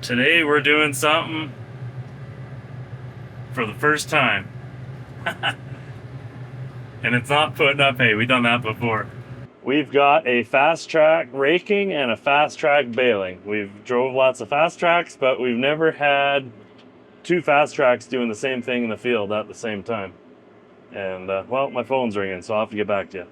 Today we're doing something for the first time. And it's not putting up hay. We've done that before. We've got a fast track raking and a fast track baling. We've drove lots of fast tracks, but we've never had two fast tracks doing the same thing in the field at the same time. And well, my phone's ringing, so I'll have to get back to you.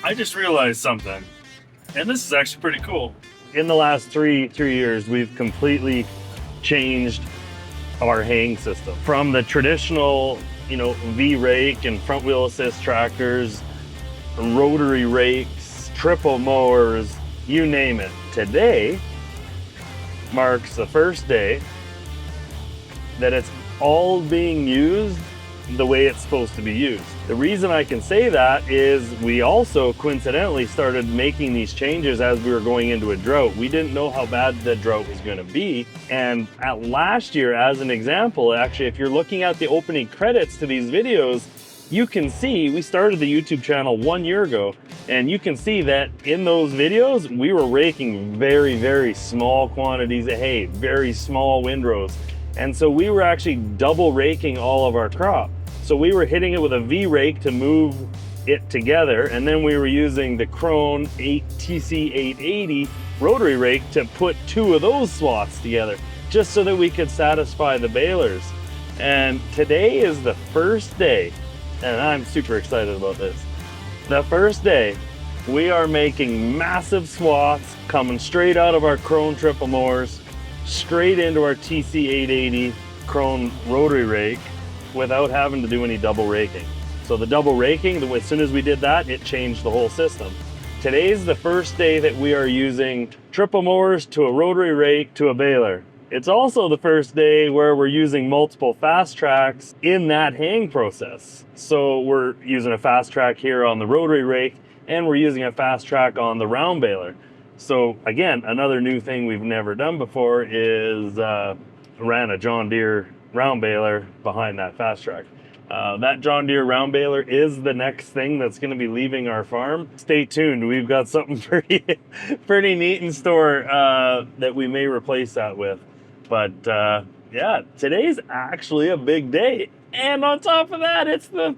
I just realized something, and this is actually pretty cool. In the last three years, we've completely changed our haying system from the traditional, V-rake and front wheel assist tractors, rotary rakes, triple mowers, you name it. Today marks the first day that it's all being used the way it's supposed to be used. The reason I can say that is we also coincidentally started making these changes as we were going into a drought. We didn't know how bad the drought was going to be. And at last year, as an example, actually, if you're looking at the opening credits to these videos, you can see we started the YouTube channel 1 year ago, and you can see that in those videos, we were raking very, very small quantities of hay, very small windrows. And so we were actually double raking all of our crop. So we were hitting it with a V-rake to move it together, and then we were using the Krone TC880 rotary rake to put two of those swaths together, just so that we could satisfy the balers. And today is the first day, and I'm super excited about this. The first day, we are making massive swaths coming straight out of our Krone triple mowers, straight into our TC880 Krone rotary rake without having to do any double raking. So the double raking, as soon as we did that, it changed the whole system. Today's the first day that we are using triple mowers to a rotary rake to a baler. It's also the first day where we're using multiple fast tracks in that haying process. So we're using a fast track here on the rotary rake, and we're using a fast track on the round baler. So again, another new thing we've never done before is ran a John Deere round baler behind that fast track. That John Deere round baler is the next thing that's going to be leaving our farm. Stay tuned. We've got something pretty neat in store that we may replace that with. But yeah, today's actually a big day. And on top of that, it's the,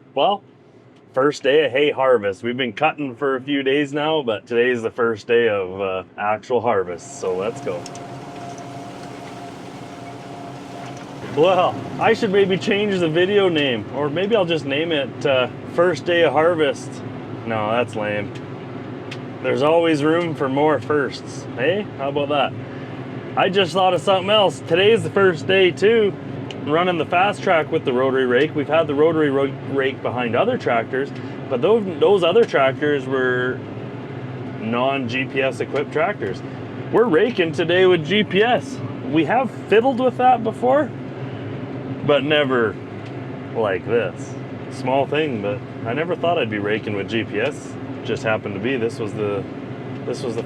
first day of hay harvest. We've been cutting for a few days now, but today's the first day of actual harvest. So let's go. Well, I should maybe change the video name, or maybe I'll just name it First Day of Harvest. No, that's lame. There's always room for more firsts. Hey, how about that? I just thought of something else. Today's the first day too, running the fast track with the rotary rake. We've had the rotary rake behind other tractors, but those other tractors were non-GPS equipped tractors. We're raking today with GPS. We have fiddled with that before, but never like this. Small thing, but I never thought I'd be raking with GPS. Just happened to be this was the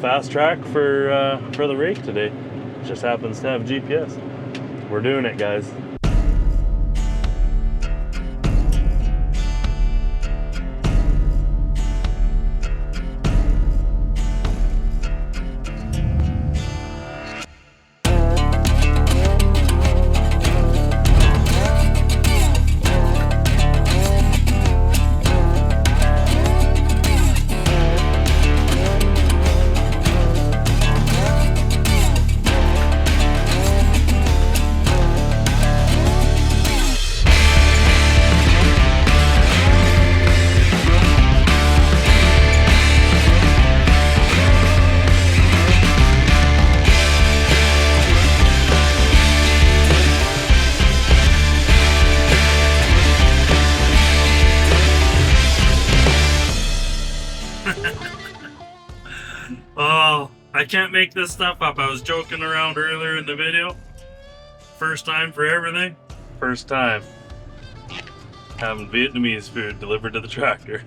fast track for the rake today. Just happens to have GPS. We're doing it, guys. I can't make this stuff up. I was joking around earlier in the video. First time for everything. First time having Vietnamese food delivered to the tractor.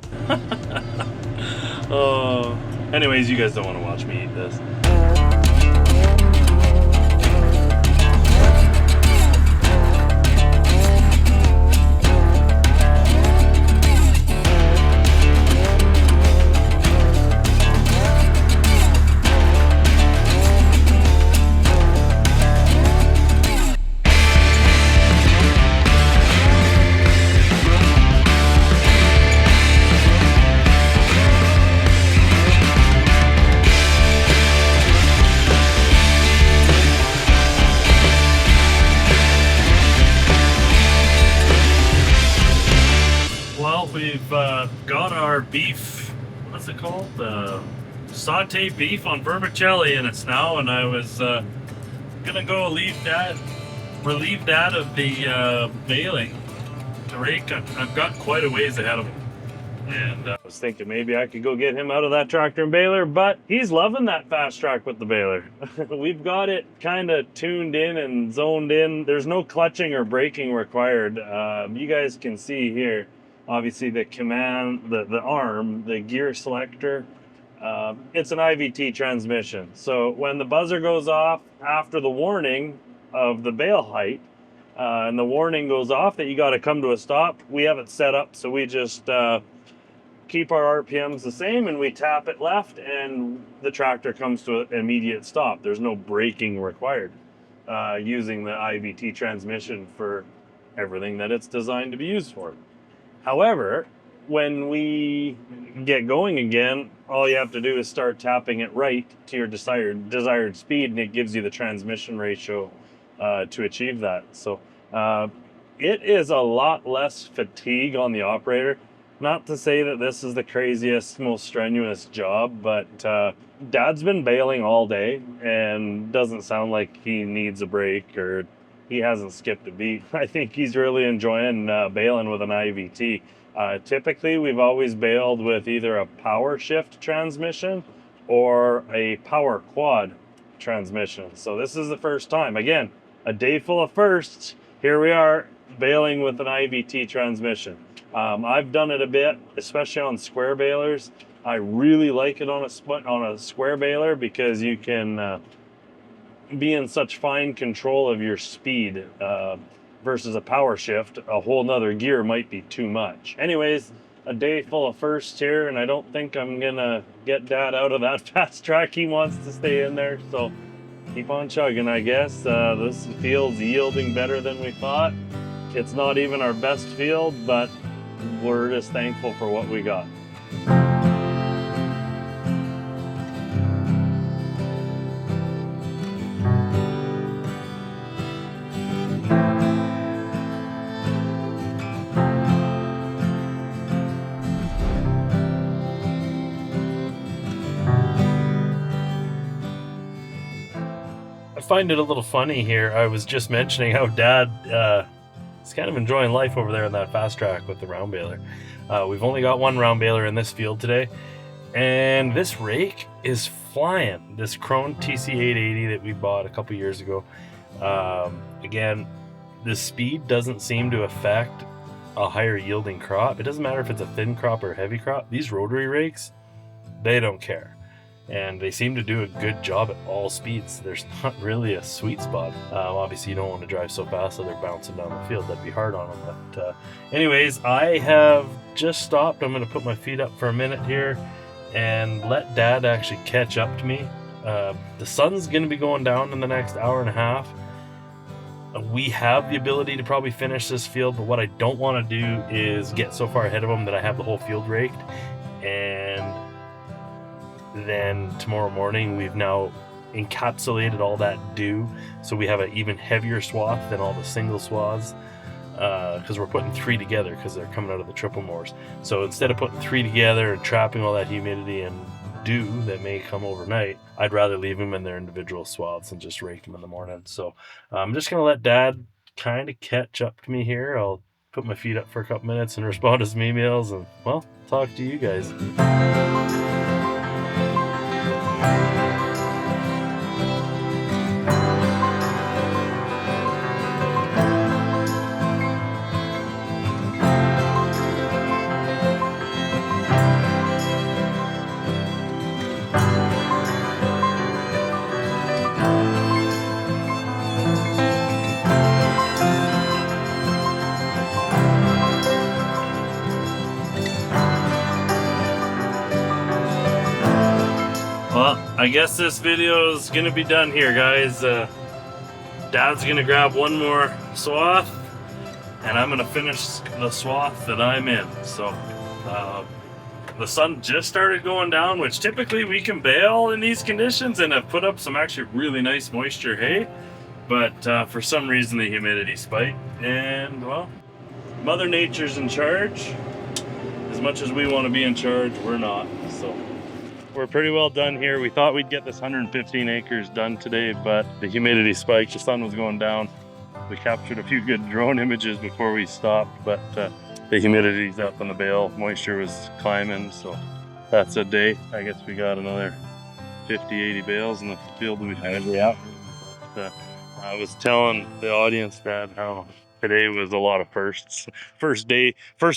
Oh, anyways, you guys don't want to watch me eat this. We've got our beef, what's it called? Saute beef on vermicelli in us now, and I was gonna go relieve Dad of the baling to rake. I've got quite a ways ahead of him, and I was thinking maybe I could go get him out of that tractor and baler, but he's loving that fast track with the baler. We've got it kind of tuned in and zoned in. There's no clutching or braking required. You guys can see here. Obviously the command, the arm, the gear selector, it's an IVT transmission. So when the buzzer goes off after the warning of the bale height, and the warning goes off that you got to come to a stop, we have it set up so we just keep our RPMs the same and we tap it left and the tractor comes to an immediate stop. There's no braking required using the IVT transmission for everything that it's designed to be used for. However, when we get going again, all you have to do is start tapping it right to your desired speed, and it gives you the transmission ratio to achieve that. So it is a lot less fatigue on the operator. Not to say that this is the craziest, most strenuous job, but Dad's been baling all day and doesn't sound like he needs a break or he hasn't skipped a beat. I think he's really enjoying baling with an IVT. Typically, we've always baled with either a power shift transmission or a power quad transmission. So this is the first time. Again, a day full of firsts. Here we are baling with an IVT transmission. I've done it a bit, especially on square balers. I really like it on a square baler because you can be in such fine control of your speed versus a power shift. A whole nother gear might be too much. Anyways, a day full of firsts here, and I don't think I'm gonna get Dad out of that fast track. He wants to stay in there, so keep on chugging, I guess. This field's yielding better than we thought. It's not even our best field, but we're just thankful for what we got. I find it a little funny here. I was just mentioning how Dad is kind of enjoying life over there in that fast track with the round baler. We've only got one round baler in this field today, and this rake is flying. This Krone TC880 that we bought a couple years ago. Again, the speed doesn't seem to affect a higher yielding crop. It doesn't matter if it's a thin crop or a heavy crop. These rotary rakes, they don't care. And they seem to do a good job at all speeds. There's not really a sweet spot. Obviously, you don't want to drive so fast that they're bouncing down the field. That'd be hard on them. But anyways, I have just stopped. I'm going to put my feet up for a minute here and let Dad actually catch up to me. The sun's going to be going down in the next hour and a half. We have the ability to probably finish this field, but what I don't want to do is get so far ahead of him that I have the whole field raked. And then tomorrow morning we've now encapsulated all that dew, so we have an even heavier swath than all the single swaths, because we're putting 3 together because they're coming out of the triple moors. So instead of putting 3 together and trapping all that humidity and dew that may come overnight, I'd rather leave them in their individual swaths and just rake them in the morning. So I'm just gonna let Dad kind of catch up to me here. I'll put my feet up for a couple minutes and respond to some emails, and well, talk to you guys. I guess this video is gonna be done here, guys. Dad's gonna grab one more swath, and I'm gonna finish the swath that I'm in. So the sun just started going down, which typically we can bale in these conditions and have put up some actually really nice moisture hay, but for some reason the humidity spiked, and well, Mother Nature's in charge. As much as we want to be in charge, we're not. So we're pretty well done here. We thought we'd get this 115 acres done today, but the humidity spiked, the sun was going down. We captured a few good drone images before we stopped, but the humidity's up on the bale, moisture was climbing, so that's a day. I guess we got another 50, 80 bales in the field we had. Yeah. I was telling the audience that how today was a lot of firsts. First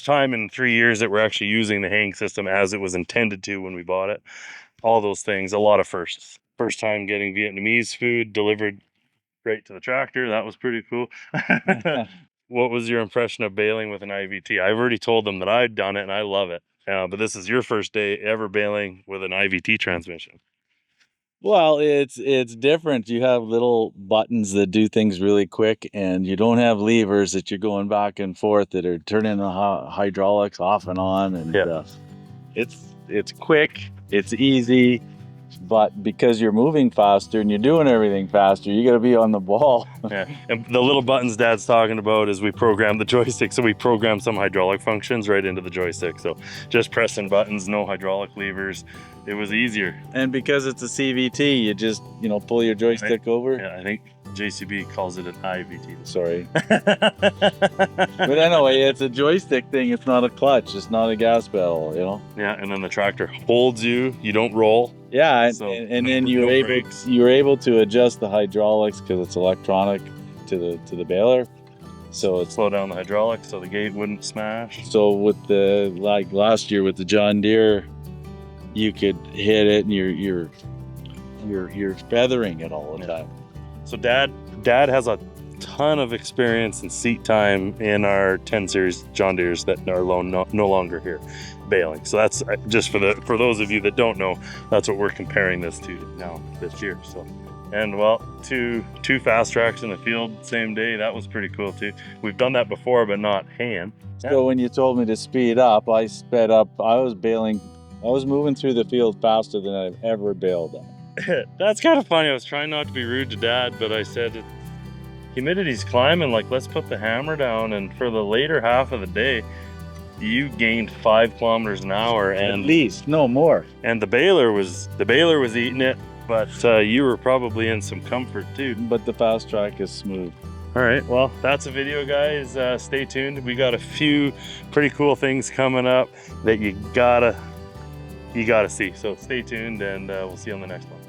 time in 3 years that we're actually using the haying system as it was intended to when we bought it. All those things, a lot of firsts. First time getting Vietnamese food delivered right to the tractor. That was pretty cool. What was your impression of baling with an IVT? I've already told them that I'd done it and I love it. But this is your first day ever baling with an IVT transmission. Well, it's different. You have little buttons that do things really quick, and you don't have levers that you're going back and forth that are turning the hydraulics off and on. And it's quick, it's easy, but because you're moving faster and you're doing everything faster, you got to be on the ball. Yeah, and the little buttons Dad's talking about is we programmed the joystick, so we programmed some hydraulic functions right into the joystick. So just pressing buttons, no hydraulic levers. It was easier. And because it's a CVT, you just, pull your joystick over. Yeah, I think JCB calls it an IVT. Sorry. But anyway, it's a joystick thing. It's not a clutch. It's not a gas pedal, Yeah, and then the tractor holds you. You don't roll. Yeah, So, and then you're brakes. able to adjust the hydraulics because it's electronic to the baler. So it's Slow down the hydraulics so the gate wouldn't smash. so with like last year with the John Deere, you could hit it and you're feathering it all the time. So Dad has a ton of experience and seat time in our 10 series John Deeres that are no longer here baling. So that's just for those of you that don't know, that's what we're comparing this to now this year. So, and well, two fast tracks in the field same day. That was pretty cool too. We've done that before, but not hand. So when you told me to speed up, I sped up. I was moving through the field faster than I've ever baled on. That's kind of funny. I was trying not to be rude to Dad, but I said, humidity's climbing, like let's put the hammer down. And for the later half of the day, you gained 5 kilometers an hour, and At least, no more. and the baler was eating it, but you were probably in some comfort too. But the fast track is smooth. All right, well, that's a video, guys. Stay tuned. We got a few pretty cool things coming up that you gotta see. So stay tuned, and we'll see you on the next one.